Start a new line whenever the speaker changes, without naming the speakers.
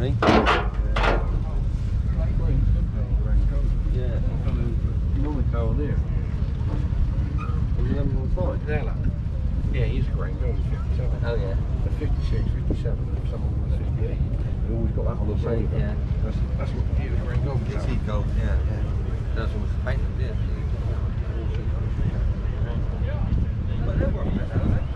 me. Yeah.
Normally car on there.
Was the number 5?
Nella. Yeah, he's a grand gold, 57.
Oh yeah.
The 56, 57, if someone wants to see. They always got that on the same.
Yeah.
That's what the grand gold is.
Sea gold, yeah. That's what was painted, yeah. But they work better, don't they?